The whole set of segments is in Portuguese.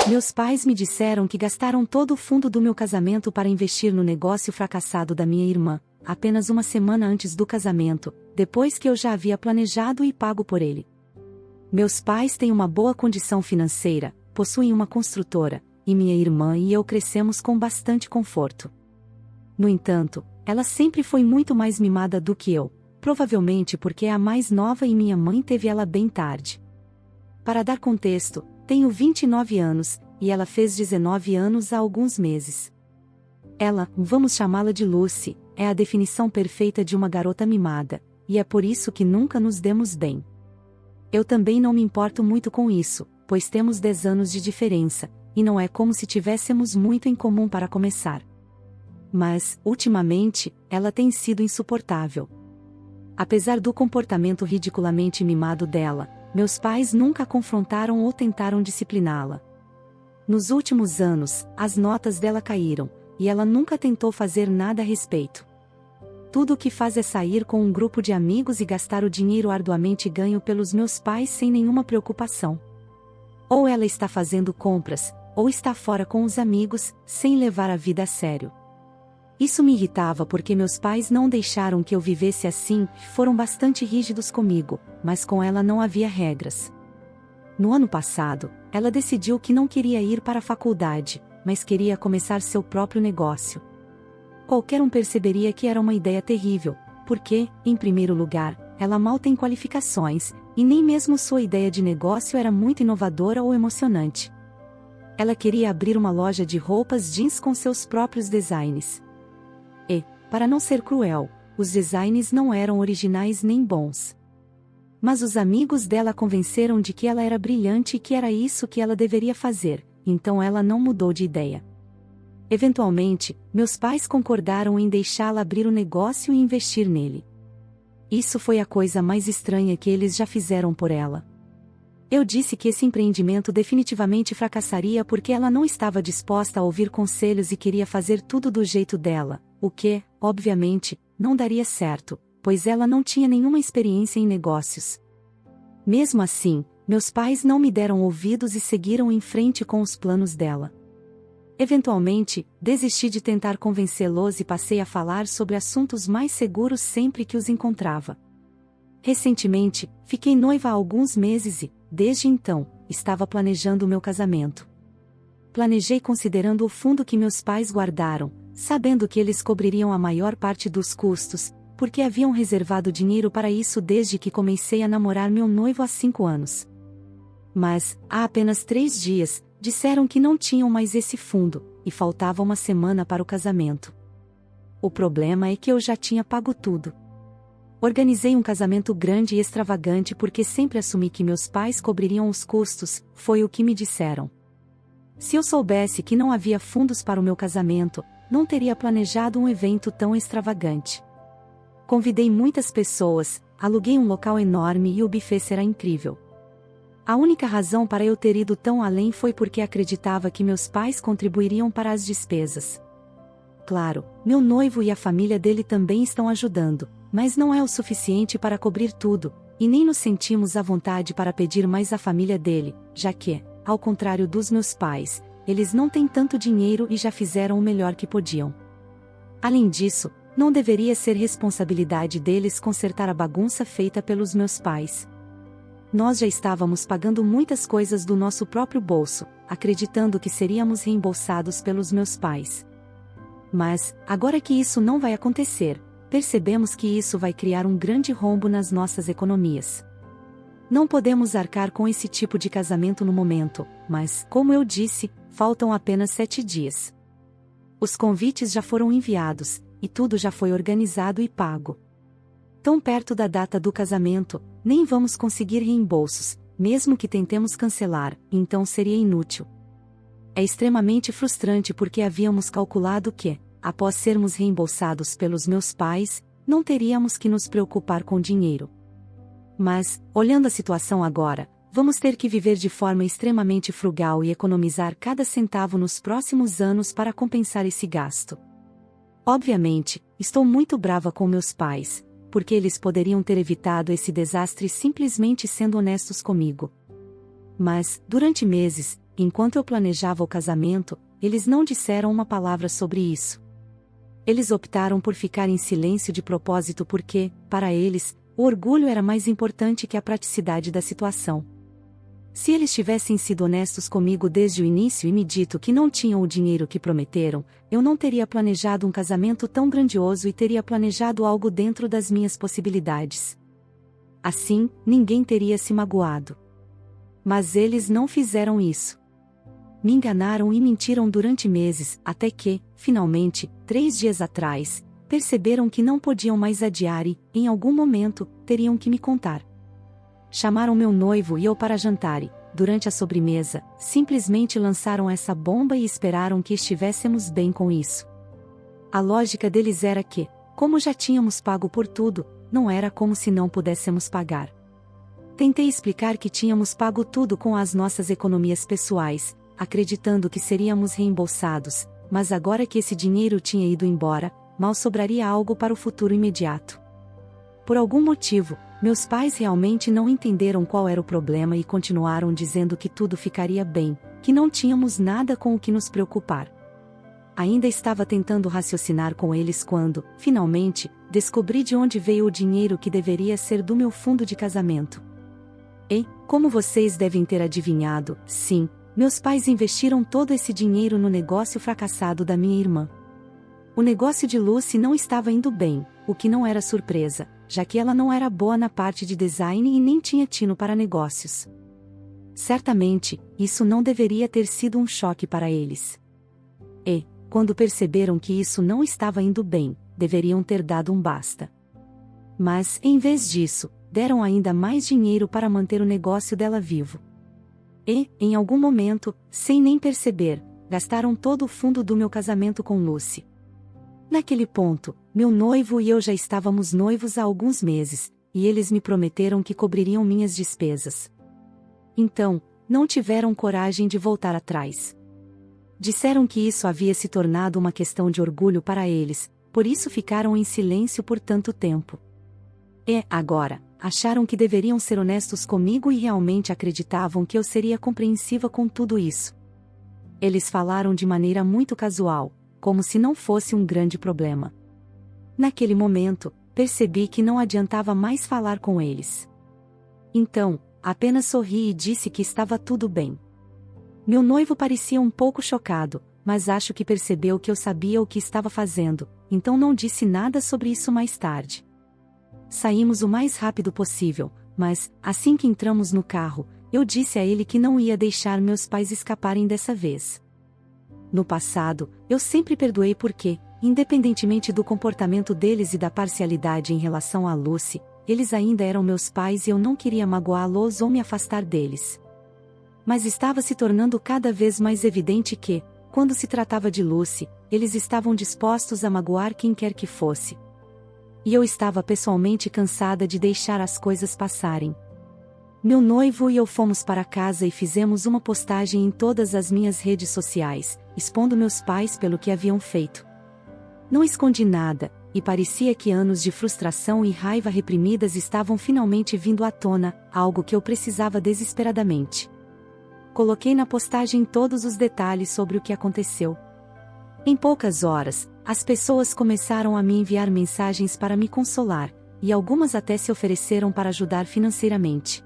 Meus pais me disseram que gastaram todo o fundo do meu casamento para investir no negócio fracassado da minha irmã, apenas uma semana antes do casamento, depois que eu já havia planejado e pago por ele. Meus pais têm uma boa condição financeira, possuem uma construtora, e minha irmã e eu crescemos com bastante conforto. No entanto, ela sempre foi muito mais mimada do que eu, provavelmente porque é a mais nova e minha mãe teve ela bem tarde. Para dar contexto, tenho 29 anos, e ela fez 19 anos há alguns meses. Ela, vamos chamá-la de Lucy, é a definição perfeita de uma garota mimada, e é por isso que nunca nos demos bem. Eu também não me importo muito com isso, pois temos 10 anos de diferença, e não é como se tivéssemos muito em comum para começar. Mas, ultimamente, ela tem sido insuportável. Apesar do comportamento ridiculamente mimado dela, meus pais nunca a confrontaram ou tentaram discipliná-la. Nos últimos anos, as notas dela caíram, e ela nunca tentou fazer nada a respeito. Tudo o que faz é sair com um grupo de amigos e gastar o dinheiro arduamente ganho pelos meus pais sem nenhuma preocupação. Ou ela está fazendo compras, ou está fora com os amigos, sem levar a vida a sério. Isso me irritava porque meus pais não deixaram que eu vivesse assim, foram bastante rígidos comigo, mas com ela não havia regras. No ano passado, ela decidiu que não queria ir para a faculdade, mas queria começar seu próprio negócio. Qualquer um perceberia que era uma ideia terrível, porque, em primeiro lugar, ela mal tem qualificações, e nem mesmo sua ideia de negócio era muito inovadora ou emocionante. Ela queria abrir uma loja de roupas jeans com seus próprios designs. E, para não ser cruel, os designs não eram originais nem bons. Mas os amigos dela a convenceram de que ela era brilhante e que era isso que ela deveria fazer, então ela não mudou de ideia. Eventualmente, meus pais concordaram em deixá-la abrir o negócio e investir nele. Isso foi a coisa mais estranha que eles já fizeram por ela. Eu disse que esse empreendimento definitivamente fracassaria porque ela não estava disposta a ouvir conselhos e queria fazer tudo do jeito dela, o que, obviamente, não daria certo, pois ela não tinha nenhuma experiência em negócios. Mesmo assim, meus pais não me deram ouvidos e seguiram em frente com os planos dela. Eventualmente, desisti de tentar convencê-los e passei a falar sobre assuntos mais seguros sempre que os encontrava. Recentemente, fiquei noiva há alguns meses e, desde então, estava planejando o meu casamento. Planejei considerando o fundo que meus pais guardaram, sabendo que eles cobririam a maior parte dos custos, porque haviam reservado dinheiro para isso desde que comecei a namorar meu noivo há 5 anos. Mas, há apenas 3 dias, disseram que não tinham mais esse fundo, e faltava uma semana para o casamento. O problema é que eu já tinha pago tudo. Organizei um casamento grande e extravagante porque sempre assumi que meus pais cobririam os custos, foi o que me disseram. Se eu soubesse que não havia fundos para o meu casamento, não teria planejado um evento tão extravagante. Convidei muitas pessoas, aluguei um local enorme e o buffet será incrível. A única razão para eu ter ido tão além foi porque acreditava que meus pais contribuiriam para as despesas. Claro, meu noivo e a família dele também estão ajudando, mas não é o suficiente para cobrir tudo, e nem nos sentimos à vontade para pedir mais à família dele, já que, ao contrário dos meus pais, eles não têm tanto dinheiro e já fizeram o melhor que podiam. Além disso, não deveria ser responsabilidade deles consertar a bagunça feita pelos meus pais. Nós já estávamos pagando muitas coisas do nosso próprio bolso, acreditando que seríamos reembolsados pelos meus pais. Mas, agora que isso não vai acontecer, percebemos que isso vai criar um grande rombo nas nossas economias. Não podemos arcar com esse tipo de casamento no momento, mas, como eu disse, faltam apenas 7 dias. Os convites já foram enviados, e tudo já foi organizado e pago. Tão perto da data do casamento, nem vamos conseguir reembolsos, mesmo que tentemos cancelar, então seria inútil. É extremamente frustrante porque havíamos calculado que, após sermos reembolsados pelos meus pais, não teríamos que nos preocupar com dinheiro. Mas, olhando a situação agora, vamos ter que viver de forma extremamente frugal e economizar cada centavo nos próximos anos para compensar esse gasto. Obviamente, estou muito brava com meus pais, porque eles poderiam ter evitado esse desastre simplesmente sendo honestos comigo. Mas, durante meses, enquanto eu planejava o casamento, eles não disseram uma palavra sobre isso. Eles optaram por ficar em silêncio de propósito porque, para eles, o orgulho era mais importante que a praticidade da situação. Se eles tivessem sido honestos comigo desde o início e me dito que não tinham o dinheiro que prometeram, eu não teria planejado um casamento tão grandioso e teria planejado algo dentro das minhas possibilidades. Assim, ninguém teria se magoado. Mas eles não fizeram isso. Me enganaram e mentiram durante meses, até que, finalmente, 3 dias atrás, perceberam que não podiam mais adiar e, em algum momento, teriam que me contar. Chamaram meu noivo e eu para jantar e, durante a sobremesa, simplesmente lançaram essa bomba e esperaram que estivéssemos bem com isso. A lógica deles era que, como já tínhamos pago por tudo, não era como se não pudéssemos pagar. Tentei explicar que tínhamos pago tudo com as nossas economias pessoais, acreditando que seríamos reembolsados, mas agora que esse dinheiro tinha ido embora, mal sobraria algo para o futuro imediato. Por algum motivo, meus pais realmente não entenderam qual era o problema e continuaram dizendo que tudo ficaria bem, que não tínhamos nada com o que nos preocupar. Ainda estava tentando raciocinar com eles quando, finalmente, descobri de onde veio o dinheiro que deveria ser do meu fundo de casamento. E, como vocês devem ter adivinhado, sim, meus pais investiram todo esse dinheiro no negócio fracassado da minha irmã. O negócio de Lucy não estava indo bem, o que não era surpresa, já que ela não era boa na parte de design e nem tinha tino para negócios. Certamente, isso não deveria ter sido um choque para eles. E, quando perceberam que isso não estava indo bem, deveriam ter dado um basta. Mas, em vez disso, deram ainda mais dinheiro para manter o negócio dela vivo. E, em algum momento, sem nem perceber, gastaram todo o fundo do meu casamento com Lucy. Naquele ponto, meu noivo e eu já estávamos noivos há alguns meses, e eles me prometeram que cobririam minhas despesas. Então, não tiveram coragem de voltar atrás. Disseram que isso havia se tornado uma questão de orgulho para eles, por isso ficaram em silêncio por tanto tempo. E, agora, acharam que deveriam ser honestos comigo e realmente acreditavam que eu seria compreensiva com tudo isso. Eles falaram de maneira muito casual, como se não fosse um grande problema. Naquele momento, percebi que não adiantava mais falar com eles. Então, apenas sorri e disse que estava tudo bem. Meu noivo parecia um pouco chocado, mas acho que percebeu que eu sabia o que estava fazendo, então não disse nada sobre isso mais tarde. Saímos o mais rápido possível, mas, assim que entramos no carro, eu disse a ele que não ia deixar meus pais escaparem dessa vez. No passado, eu sempre perdoei porque, independentemente do comportamento deles e da parcialidade em relação a Lucy, eles ainda eram meus pais e eu não queria magoá-los ou me afastar deles. Mas estava se tornando cada vez mais evidente que, quando se tratava de Lucy, eles estavam dispostos a magoar quem quer que fosse. E eu estava pessoalmente cansada de deixar as coisas passarem. Meu noivo e eu fomos para casa e fizemos uma postagem em todas as minhas redes sociais, expondo meus pais pelo que haviam feito. Não escondi nada, e parecia que anos de frustração e raiva reprimidas estavam finalmente vindo à tona, algo que eu precisava desesperadamente. Coloquei na postagem todos os detalhes sobre o que aconteceu. Em poucas horas, as pessoas começaram a me enviar mensagens para me consolar, e algumas até se ofereceram para ajudar financeiramente.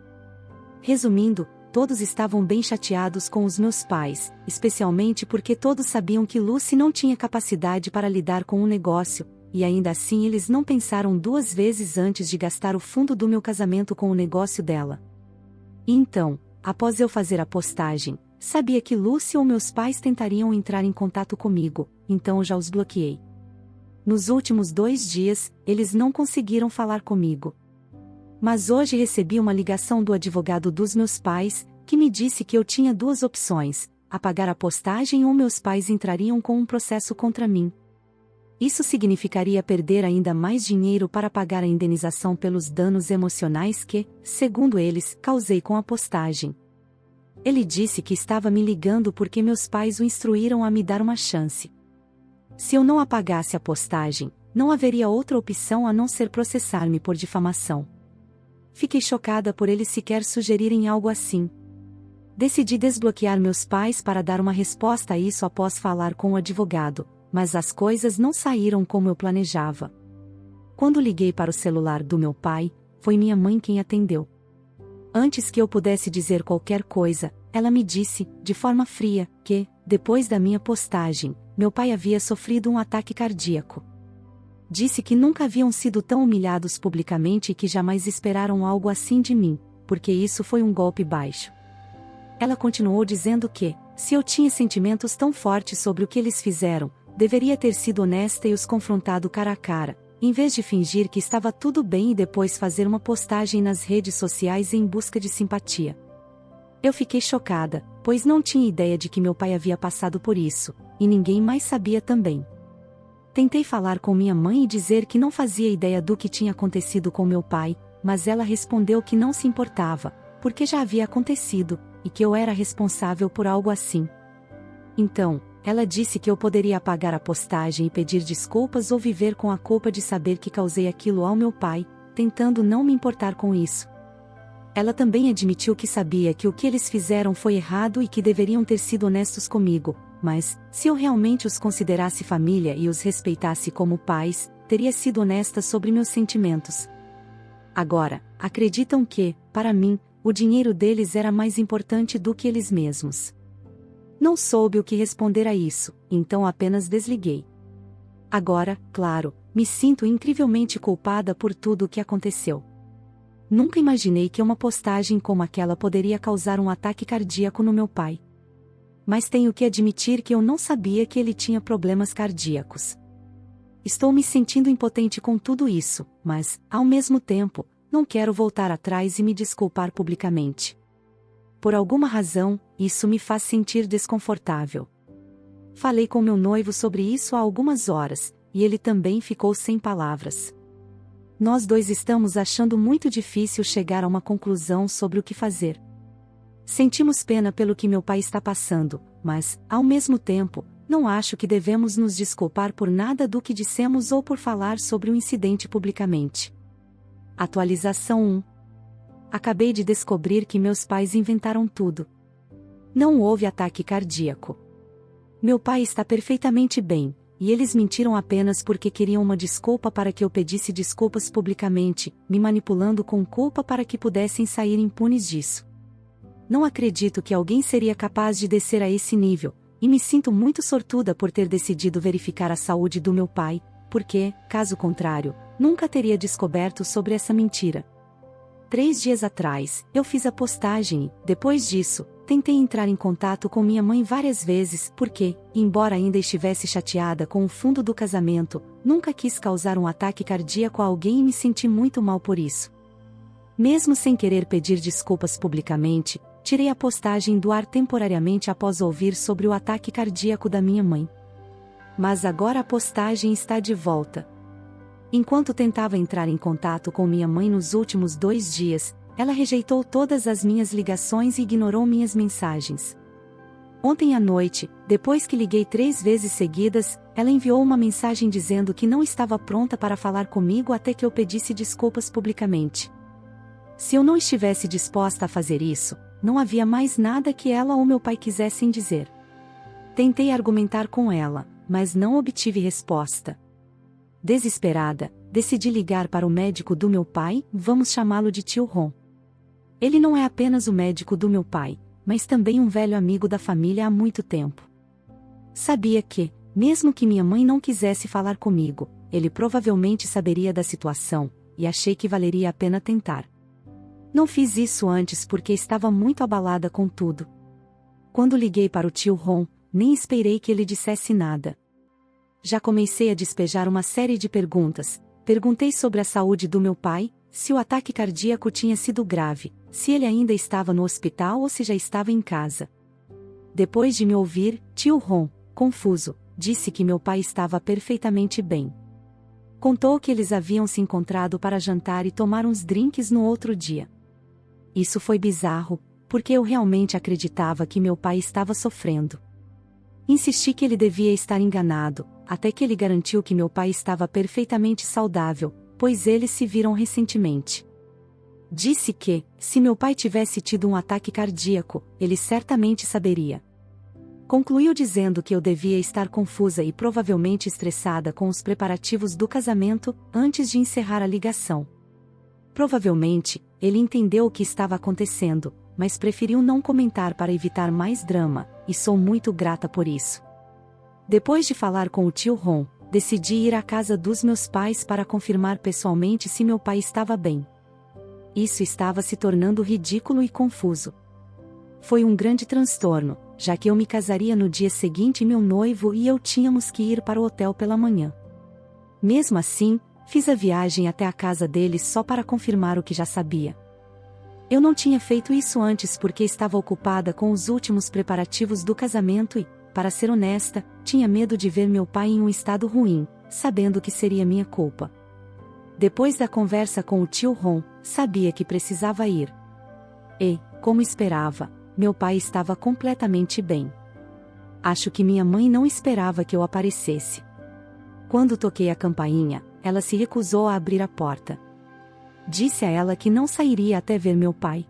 Resumindo, todos estavam bem chateados com os meus pais, especialmente porque todos sabiam que Lucy não tinha capacidade para lidar com o negócio, e ainda assim eles não pensaram 2 vezes antes de gastar o fundo do meu casamento com o negócio dela. E então, após eu fazer a postagem, sabia que Lucy ou meus pais tentariam entrar em contato comigo, então já os bloqueei. Nos últimos 2 dias, eles não conseguiram falar comigo. Mas hoje recebi uma ligação do advogado dos meus pais, que me disse que eu tinha 2 opções: apagar a postagem ou meus pais entrariam com um processo contra mim. Isso significaria perder ainda mais dinheiro para pagar a indenização pelos danos emocionais que, segundo eles, causei com a postagem. Ele disse que estava me ligando porque meus pais o instruíram a me dar uma chance. Se eu não apagasse a postagem, não haveria outra opção a não ser processar-me por difamação. Fiquei chocada por eles sequer sugerirem algo assim. Decidi desbloquear meus pais para dar uma resposta a isso após falar com o advogado, mas as coisas não saíram como eu planejava. Quando liguei para o celular do meu pai, foi minha mãe quem atendeu. Antes que eu pudesse dizer qualquer coisa, ela me disse, de forma fria, que, depois da minha postagem, meu pai havia sofrido um ataque cardíaco. Disse que nunca haviam sido tão humilhados publicamente e que jamais esperaram algo assim de mim, porque isso foi um golpe baixo. Ela continuou dizendo que, se eu tinha sentimentos tão fortes sobre o que eles fizeram, deveria ter sido honesta e os confrontado cara a cara, em vez de fingir que estava tudo bem e depois fazer uma postagem nas redes sociais em busca de simpatia. Eu fiquei chocada, pois não tinha ideia de que meu pai havia passado por isso, e ninguém mais sabia também. Tentei falar com minha mãe e dizer que não fazia ideia do que tinha acontecido com meu pai, mas ela respondeu que não se importava, porque já havia acontecido, e que eu era responsável por algo assim. Então, ela disse que eu poderia apagar a postagem e pedir desculpas ou viver com a culpa de saber que causei aquilo ao meu pai, tentando não me importar com isso. Ela também admitiu que sabia que o que eles fizeram foi errado e que deveriam ter sido honestos comigo, mas, se eu realmente os considerasse família e os respeitasse como pais, teria sido honesta sobre meus sentimentos. Agora, acreditam que, para mim, o dinheiro deles era mais importante do que eles mesmos. Não soube o que responder a isso, então apenas desliguei. Agora, claro, me sinto incrivelmente culpada por tudo o que aconteceu. Nunca imaginei que uma postagem como aquela poderia causar um ataque cardíaco no meu pai. Mas tenho que admitir que eu não sabia que ele tinha problemas cardíacos. Estou me sentindo impotente com tudo isso, mas, ao mesmo tempo, não quero voltar atrás e me desculpar publicamente. Por alguma razão, isso me faz sentir desconfortável. Falei com meu noivo sobre isso há algumas horas, e ele também ficou sem palavras. Nós dois estamos achando muito difícil chegar a uma conclusão sobre o que fazer. Sentimos pena pelo que meu pai está passando, mas, ao mesmo tempo, não acho que devemos nos desculpar por nada do que dissemos ou por falar sobre o incidente publicamente. Atualização 1. Acabei de descobrir que meus pais inventaram tudo. Não houve ataque cardíaco. Meu pai está perfeitamente bem, e eles mentiram apenas porque queriam uma desculpa para que eu pedisse desculpas publicamente, me manipulando com culpa para que pudessem sair impunes disso. Não acredito que alguém seria capaz de descer a esse nível, e me sinto muito sortuda por ter decidido verificar a saúde do meu pai, porque, caso contrário, nunca teria descoberto sobre essa mentira. 3 dias atrás, eu fiz a postagem e, depois disso, tentei entrar em contato com minha mãe várias vezes porque, embora ainda estivesse chateada com o fundo do casamento, nunca quis causar um ataque cardíaco a alguém e me senti muito mal por isso. Mesmo sem querer pedir desculpas publicamente, tirei a postagem do ar temporariamente após ouvir sobre o ataque cardíaco da minha mãe. Mas agora a postagem está de volta. Enquanto tentava entrar em contato com minha mãe nos últimos 2 dias, ela rejeitou todas as minhas ligações e ignorou minhas mensagens. Ontem à noite, depois que liguei 3 vezes seguidas, ela enviou uma mensagem dizendo que não estava pronta para falar comigo até que eu pedisse desculpas publicamente. Se eu não estivesse disposta a fazer isso, não havia mais nada que ela ou meu pai quisessem dizer. Tentei argumentar com ela, mas não obtive resposta. Desesperada, decidi ligar para o médico do meu pai, vamos chamá-lo de tio Ron. Ele não é apenas o médico do meu pai, mas também um velho amigo da família há muito tempo. Sabia que, mesmo que minha mãe não quisesse falar comigo, ele provavelmente saberia da situação, e achei que valeria a pena tentar. Não fiz isso antes porque estava muito abalada com tudo. Quando liguei para o tio Ron, nem esperei que ele dissesse nada. Já comecei a despejar uma série de perguntas. Perguntei sobre a saúde do meu pai, se o ataque cardíaco tinha sido grave, se ele ainda estava no hospital ou se já estava em casa. Depois de me ouvir, tio Ron, confuso, disse que meu pai estava perfeitamente bem. Contou que eles haviam se encontrado para jantar e tomar uns drinks no outro dia. Isso foi bizarro, porque eu realmente acreditava que meu pai estava sofrendo. Insisti que ele devia estar enganado, até que ele garantiu que meu pai estava perfeitamente saudável, pois eles se viram recentemente. Disse que, se meu pai tivesse tido um ataque cardíaco, ele certamente saberia. Concluiu dizendo que eu devia estar confusa e provavelmente estressada com os preparativos do casamento, antes de encerrar a ligação. Provavelmente, ele entendeu o que estava acontecendo, mas preferiu não comentar para evitar mais drama, e sou muito grata por isso. Depois de falar com o tio Ron, decidi ir à casa dos meus pais para confirmar pessoalmente se meu pai estava bem. Isso estava se tornando ridículo e confuso. Foi um grande transtorno, já que eu me casaria no dia seguinte e meu noivo e eu tínhamos que ir para o hotel pela manhã. Mesmo assim, fiz a viagem até a casa deles só para confirmar o que já sabia. Eu não tinha feito isso antes porque estava ocupada com os últimos preparativos do casamento e, para ser honesta, tinha medo de ver meu pai em um estado ruim, sabendo que seria minha culpa. Depois da conversa com o tio Ron, sabia que precisava ir. E, como esperava, meu pai estava completamente bem. Acho que minha mãe não esperava que eu aparecesse. Quando toquei a campainha, ela se recusou a abrir a porta. Disse a ela que não sairia até ver meu pai.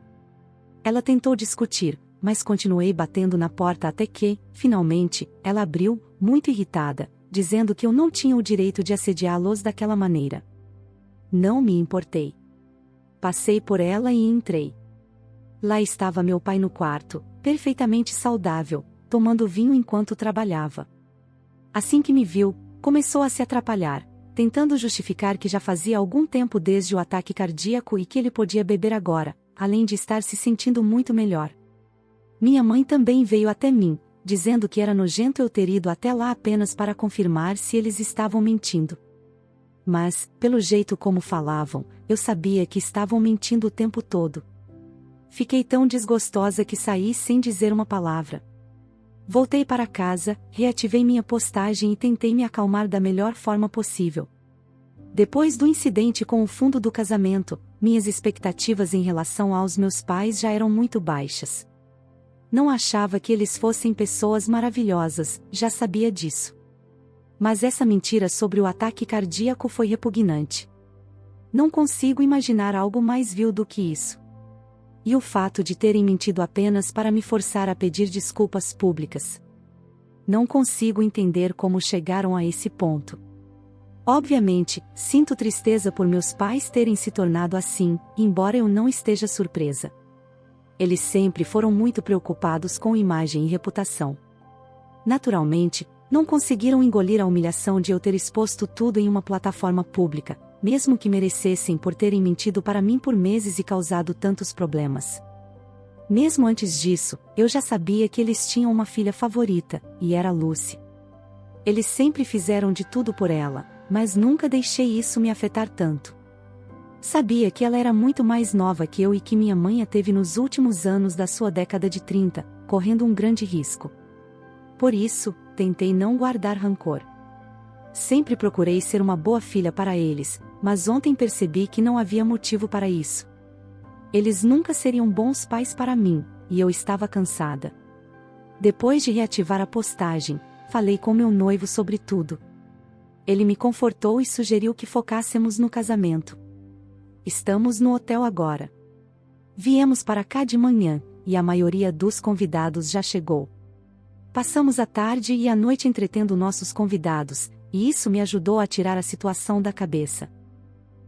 Ela tentou discutir, mas continuei batendo na porta até que, finalmente, ela abriu, muito irritada, dizendo que eu não tinha o direito de assediá-los daquela maneira. Não me importei. Passei por ela e entrei. Lá estava meu pai no quarto, perfeitamente saudável, tomando vinho enquanto trabalhava. Assim que me viu, começou a se atrapalhar, tentando justificar que já fazia algum tempo desde o ataque cardíaco e que ele podia beber agora, além de estar se sentindo muito melhor. Minha mãe também veio até mim, dizendo que era nojento eu ter ido até lá apenas para confirmar se eles estavam mentindo. Mas, pelo jeito como falavam, eu sabia que estavam mentindo o tempo todo. Fiquei tão desgostosa que saí sem dizer uma palavra. Voltei para casa, reativei minha postagem e tentei me acalmar da melhor forma possível. Depois do incidente com o fundo do casamento, minhas expectativas em relação aos meus pais já eram muito baixas. Não achava que eles fossem pessoas maravilhosas, já sabia disso. Mas essa mentira sobre o ataque cardíaco foi repugnante. Não consigo imaginar algo mais vil do que isso. E o fato de terem mentido apenas para me forçar a pedir desculpas públicas. Não consigo entender como chegaram a esse ponto. Obviamente, sinto tristeza por meus pais terem se tornado assim, embora eu não esteja surpresa. Eles sempre foram muito preocupados com imagem e reputação. Naturalmente, não conseguiram engolir a humilhação de eu ter exposto tudo em uma plataforma pública, mesmo que merecessem por terem mentido para mim por meses e causado tantos problemas. Mesmo antes disso, eu já sabia que eles tinham uma filha favorita, e era Lucy. Eles sempre fizeram de tudo por ela, mas nunca deixei isso me afetar tanto. Sabia que ela era muito mais nova que eu e que minha mãe a teve nos últimos anos da sua década de 30, correndo um grande risco. Por isso, tentei não guardar rancor. Sempre procurei ser uma boa filha para eles, mas ontem percebi que não havia motivo para isso. Eles nunca seriam bons pais para mim, e eu estava cansada. Depois de reativar a postagem, falei com meu noivo sobre tudo. Ele me confortou e sugeriu que focássemos no casamento. Estamos no hotel agora. Viemos para cá de manhã, e a maioria dos convidados já chegou. Passamos a tarde e a noite entretendo nossos convidados, e isso me ajudou a tirar a situação da cabeça.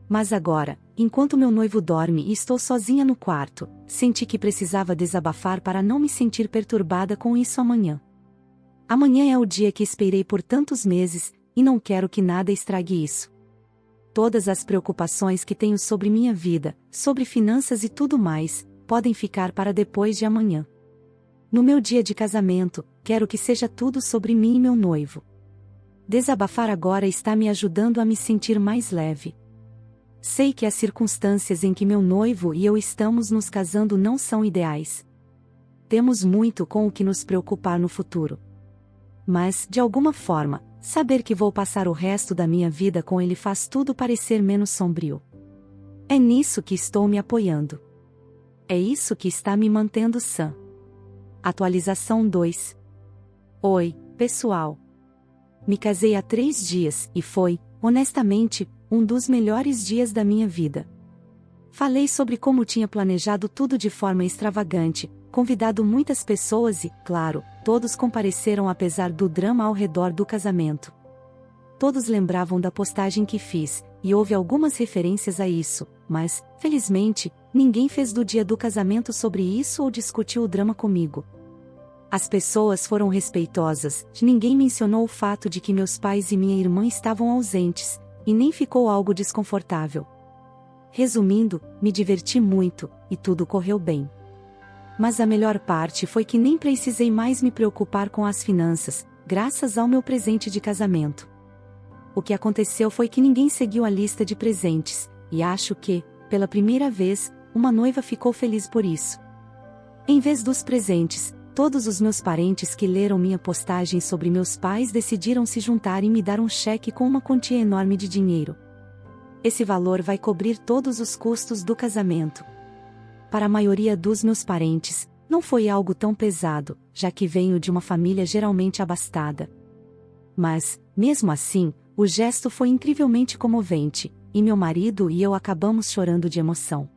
Mas agora, enquanto meu noivo dorme e estou sozinha no quarto, senti que precisava desabafar para não me sentir perturbada com isso amanhã. Amanhã é o dia que esperei por tantos meses, e não quero que nada estrague isso. Todas as preocupações que tenho sobre minha vida, sobre finanças e tudo mais, podem ficar para depois de amanhã. No meu dia de casamento, quero que seja tudo sobre mim e meu noivo. Desabafar agora está me ajudando a me sentir mais leve. Sei que as circunstâncias em que meu noivo e eu estamos nos casando não são ideais. Temos muito com o que nos preocupar no futuro. Mas, de alguma forma, saber que vou passar o resto da minha vida com ele faz tudo parecer menos sombrio. É nisso que estou me apoiando. É isso que está me mantendo sã. Atualização 2. Oi, pessoal. Me casei há 3 dias, e foi, honestamente, um dos melhores dias da minha vida. Falei sobre como tinha planejado tudo de forma extravagante, convidado muitas pessoas e, claro, todos compareceram apesar do drama ao redor do casamento. Todos lembravam da postagem que fiz, e houve algumas referências a isso, mas, felizmente, ninguém fez do dia do casamento sobre isso ou discutiu o drama comigo. As pessoas foram respeitosas, ninguém mencionou o fato de que meus pais e minha irmã estavam ausentes, e nem ficou algo desconfortável. Resumindo, me diverti muito, e tudo correu bem. Mas a melhor parte foi que nem precisei mais me preocupar com as finanças, graças ao meu presente de casamento. O que aconteceu foi que ninguém seguiu a lista de presentes, e acho que, pela primeira vez, uma noiva ficou feliz por isso. Em vez dos presentes, todos os meus parentes que leram minha postagem sobre meus pais decidiram se juntar e me dar um cheque com uma quantia enorme de dinheiro. Esse valor vai cobrir todos os custos do casamento. Para a maioria dos meus parentes, não foi algo tão pesado, já que venho de uma família geralmente abastada. Mas, mesmo assim, o gesto foi incrivelmente comovente, e meu marido e eu acabamos chorando de emoção.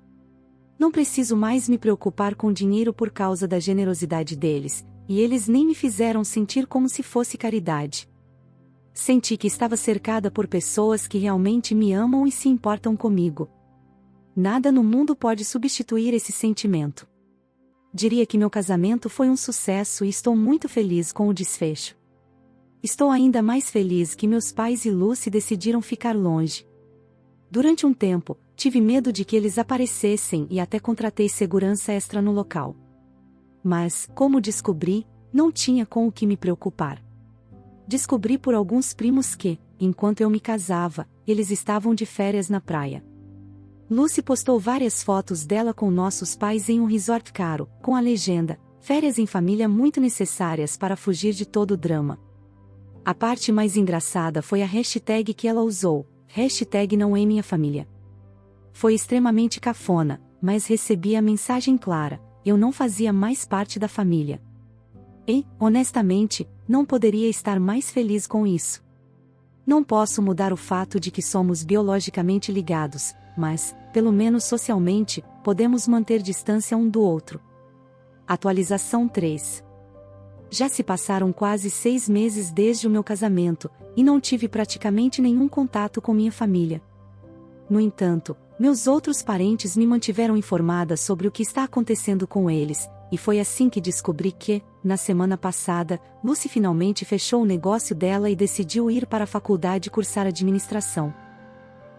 Não preciso mais me preocupar com dinheiro por causa da generosidade deles, e eles nem me fizeram sentir como se fosse caridade. Senti que estava cercada por pessoas que realmente me amam e se importam comigo. Nada no mundo pode substituir esse sentimento. Diria que meu casamento foi um sucesso e estou muito feliz com o desfecho. Estou ainda mais feliz que meus pais e Lucy decidiram ficar longe. Durante um tempo, tive medo de que eles aparecessem e até contratei segurança extra no local. Mas, como descobri, não tinha com o que me preocupar. Descobri por alguns primos que, enquanto eu me casava, eles estavam de férias na praia. Lucy postou várias fotos dela com nossos pais em um resort caro, com a legenda, férias em família muito necessárias para fugir de todo o drama. A parte mais engraçada foi a hashtag que ela usou, #NãoEMinhaFamília. Foi extremamente cafona, mas recebi a mensagem clara, eu não fazia mais parte da família. E, honestamente, não poderia estar mais feliz com isso. Não posso mudar o fato de que somos biologicamente ligados, mas, pelo menos socialmente, podemos manter distância um do outro. Atualização 3. Já se passaram quase 6 meses desde o meu casamento, e não tive praticamente nenhum contato com minha família. No entanto, meus outros parentes me mantiveram informada sobre o que está acontecendo com eles, e foi assim que descobri que, na semana passada, Lucy finalmente fechou o negócio dela e decidiu ir para a faculdade cursar administração.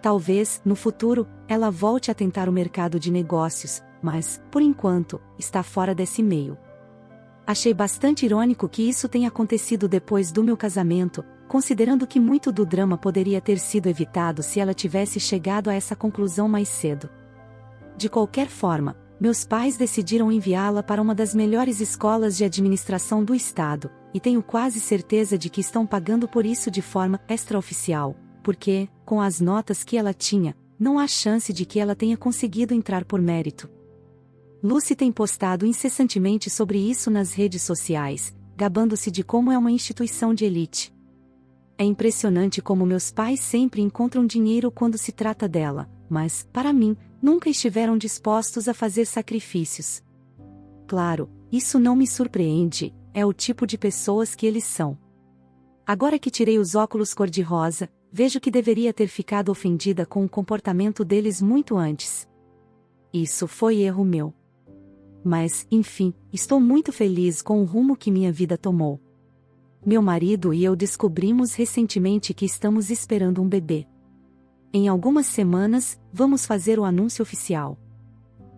Talvez, no futuro, ela volte a tentar o mercado de negócios, mas, por enquanto, está fora desse meio. Achei bastante irônico que isso tenha acontecido depois do meu casamento, considerando que muito do drama poderia ter sido evitado se ela tivesse chegado a essa conclusão mais cedo. De qualquer forma, meus pais decidiram enviá-la para uma das melhores escolas de administração do estado, e tenho quase certeza de que estão pagando por isso de forma extraoficial, porque, com as notas que ela tinha, não há chance de que ela tenha conseguido entrar por mérito. Lucy tem postado incessantemente sobre isso nas redes sociais, gabando-se de como é uma instituição de elite. É impressionante como meus pais sempre encontram dinheiro quando se trata dela, mas, para mim, nunca estiveram dispostos a fazer sacrifícios. Claro, isso não me surpreende, é o tipo de pessoas que eles são. Agora que tirei os óculos cor-de-rosa, vejo que deveria ter ficado ofendida com o comportamento deles muito antes. Isso foi erro meu. Mas, enfim, estou muito feliz com o rumo que minha vida tomou. Meu marido e eu descobrimos recentemente que estamos esperando um bebê. Em algumas semanas, vamos fazer o anúncio oficial.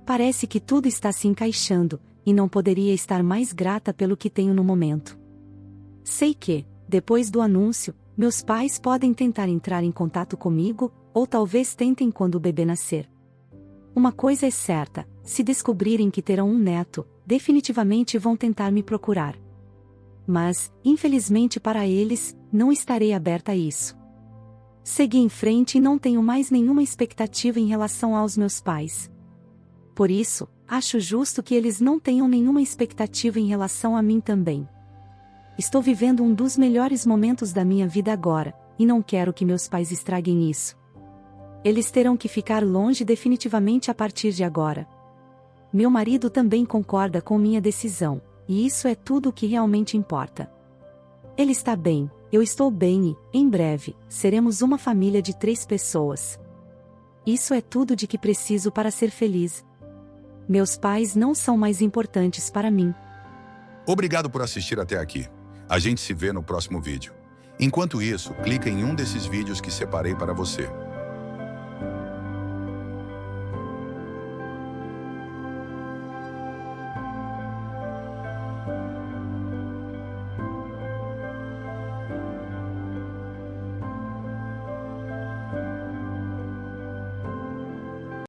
Parece que tudo está se encaixando, e não poderia estar mais grata pelo que tenho no momento. Sei que, depois do anúncio, meus pais podem tentar entrar em contato comigo, ou talvez tentem quando o bebê nascer. Uma coisa é certa, se descobrirem que terão um neto, definitivamente vão tentar me procurar. Mas, infelizmente para eles, não estarei aberta a isso. Segui em frente e não tenho mais nenhuma expectativa em relação aos meus pais. Por isso, acho justo que eles não tenham nenhuma expectativa em relação a mim também. Estou vivendo um dos melhores momentos da minha vida agora, e não quero que meus pais estraguem isso. Eles terão que ficar longe definitivamente a partir de agora. Meu marido também concorda com minha decisão, e isso é tudo o que realmente importa. Ele está bem, eu estou bem e, em breve, seremos uma família de 3 pessoas. Isso é tudo de que preciso para ser feliz. Meus pais não são mais importantes para mim. Obrigado por assistir até aqui. A gente se vê no próximo vídeo. Enquanto isso, clica em um desses vídeos que separei para você.